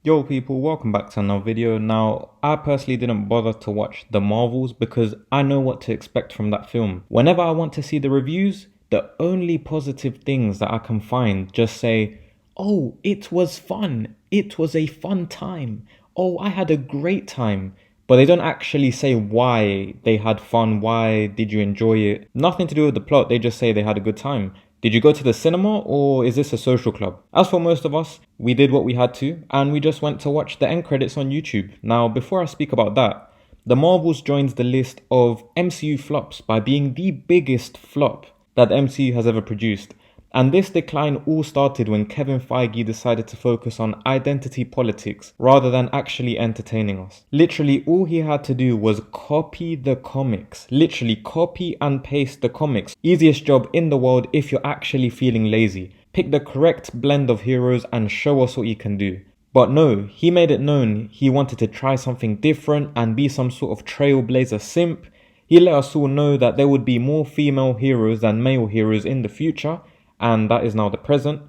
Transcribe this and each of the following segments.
Yo people, welcome back to another video. Now, I personally didn't bother to watch The Marvels because I know what to expect from that film. Whenever I want to see the reviews, the only positive things that I can find just say, oh, it was fun. It was a fun time. Oh, I had a great time. But they don't actually say why they had fun, why did you enjoy it. Nothing to do with the plot, they just say they had a good time. Did you go to the cinema or is this a social club? As for most of us, we did what we had to and we just went to watch the end credits on YouTube. Now, before I speak about that, The Marvels joins the list of MCU flops by being the biggest flop that the MCU has ever produced. And this decline all started when Kevin Feige decided to focus on identity politics rather than actually entertaining us. Literally, all he had to do was copy the comics. Literally, copy and paste the comics. Easiest job in the world if you're actually feeling lazy. Pick the correct blend of heroes and show us what you can do. But no, he made it known he wanted to try something different and be some sort of trailblazer simp. He let us all know that there would be more female heroes than male heroes in the future, and that is now the present.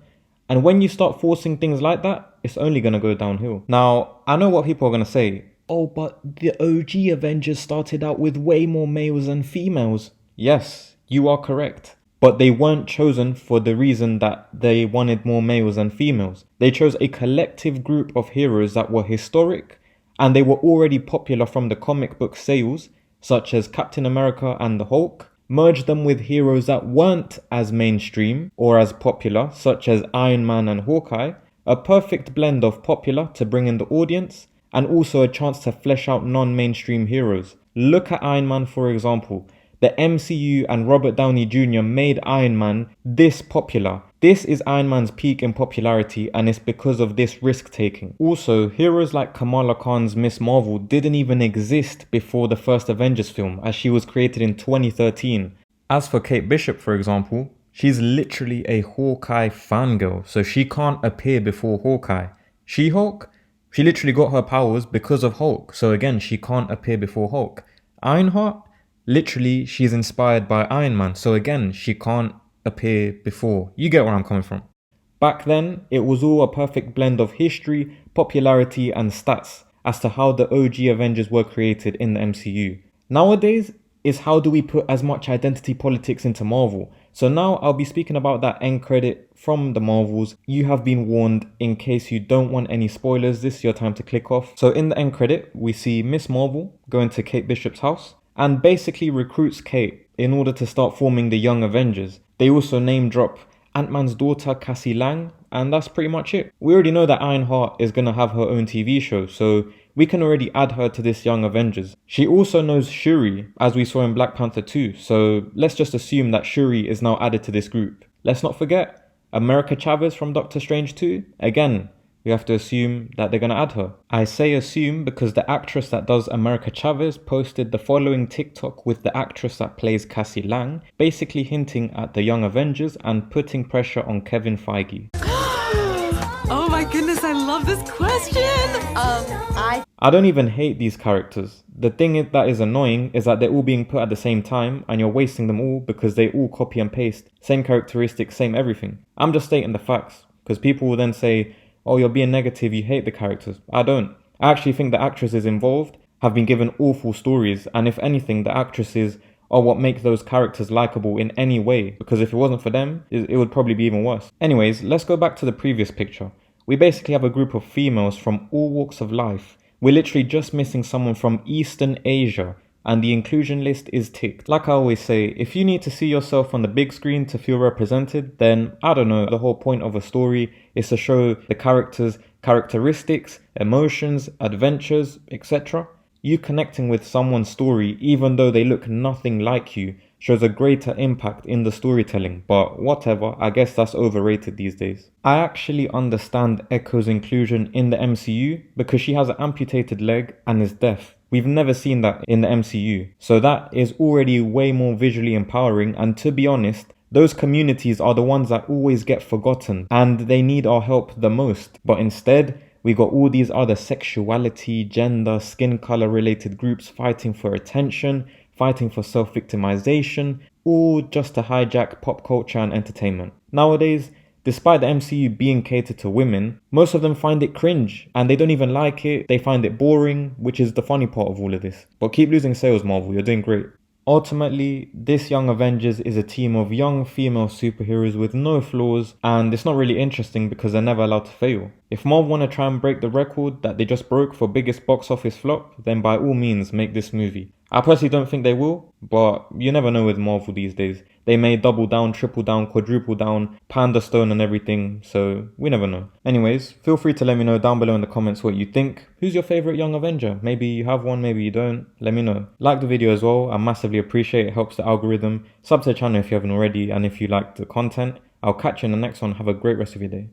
And when you start forcing things like that, it's only going to go downhill. Now, I know what people are going to say. Oh, but the OG Avengers started out with way more males than females. Yes, you are correct. But they weren't chosen for the reason that they wanted more males than females. They chose a collective group of heroes that were historic and they were already popular from the comic book sales, such as Captain America and the Hulk. Merge them with heroes that weren't as mainstream or as popular, such as Iron Man and Hawkeye, a perfect blend of popular to bring in the audience, and also a chance to flesh out non-mainstream heroes. Look at Iron Man for example. The MCU and Robert Downey Jr. made Iron Man this popular. This is Iron Man's peak in popularity and it's because of this risk-taking. Also, heroes like Kamala Khan's Miss Marvel didn't even exist before the first Avengers film, as she was created in 2013. As for Kate Bishop, for example, she's literally a Hawkeye fangirl, so she can't appear before Hawkeye. She-Hulk? She literally got her powers because of Hulk, so again, she can't appear before Hulk. Ironheart? Literally, she's inspired by Iron Man, so again, she can't appear before. You get where I'm coming from. Back then, it was all a perfect blend of history, popularity, and stats as to how the OG Avengers were created in the MCU. Nowadays, is how do we put as much identity politics into Marvel? So now I'll be speaking about that end credit from the Marvels. You have been warned. In case you don't want any spoilers, this is your time to click off. So in the end credit, we see Miss Marvel going to Kate Bishop's house and basically recruits Kate in order to start forming the Young Avengers. They also name drop Ant-Man's daughter Cassie Lang, and that's pretty much it. We already know that Ironheart is going to have her own TV show, so we can already add her to this Young Avengers. She also knows Shuri, as we saw in Black Panther 2, so let's just assume that Shuri is now added to this group. Let's not forget, America Chavez from Doctor Strange 2, again, we have to assume that they're going to add her. I say assume because the actress that does America Chavez posted the following TikTok with the actress that plays Cassie Lang, basically hinting at the Young Avengers and putting pressure on Kevin Feige. Oh my goodness, I love this question! I don't even hate these characters. The thing that is annoying is that they're all being put at the same time and you're wasting them all because they all copy and paste. Same characteristics, same everything. I'm just stating the facts because people will then say, oh, you're being negative, you hate the characters. I don't. I actually think the actresses involved have been given awful stories, and if anything, the actresses are what make those characters likable in any way, because if it wasn't for them, it would probably be even worse. Anyways, let's go back to the previous picture. We basically have a group of females from all walks of life. We're literally just missing someone from Eastern Asia, and the inclusion list is ticked. Like I always say, if you need to see yourself on the big screen to feel represented, then I don't know, the whole point of a story is to show the characters' characteristics, emotions, adventures, etc. You connecting with someone's story, even though they look nothing like you, shows a greater impact in the storytelling, but whatever, I guess that's overrated these days. I actually understand Echo's inclusion in the MCU because she has an amputated leg and is deaf. We've never seen that in the MCU, so that is already way more visually empowering, and to be honest, those communities are the ones that always get forgotten and they need our help the most. But instead, we got all these other sexuality, gender, skin color related groups fighting for attention, fighting for self-victimization, all just to hijack pop culture and entertainment. Nowadays, Despite the MCU being catered to women, most of them find it cringe and they don't even like it. They find it boring, which is the funny part of all of this. But keep losing sales, Marvel, you're doing great. Ultimately, this Young Avengers is a team of young female superheroes with no flaws, and it's not really interesting because they're never allowed to fail. If Marvel want to try and break the record that they just broke for biggest box office flop, then by all means make this movie. I personally don't think they will, but you never know with Marvel these days. They may double down, triple down, quadruple down, panda stone and everything, so we never know. Anyways, feel free to let me know down below in the comments what you think. Who's your favourite Young Avenger? Maybe you have one, maybe you don't. Let me know. Like the video as well, I massively appreciate it. It helps the algorithm. Sub to the channel if you haven't already, and if you like the content. I'll catch you in the next one. Have a great rest of your day.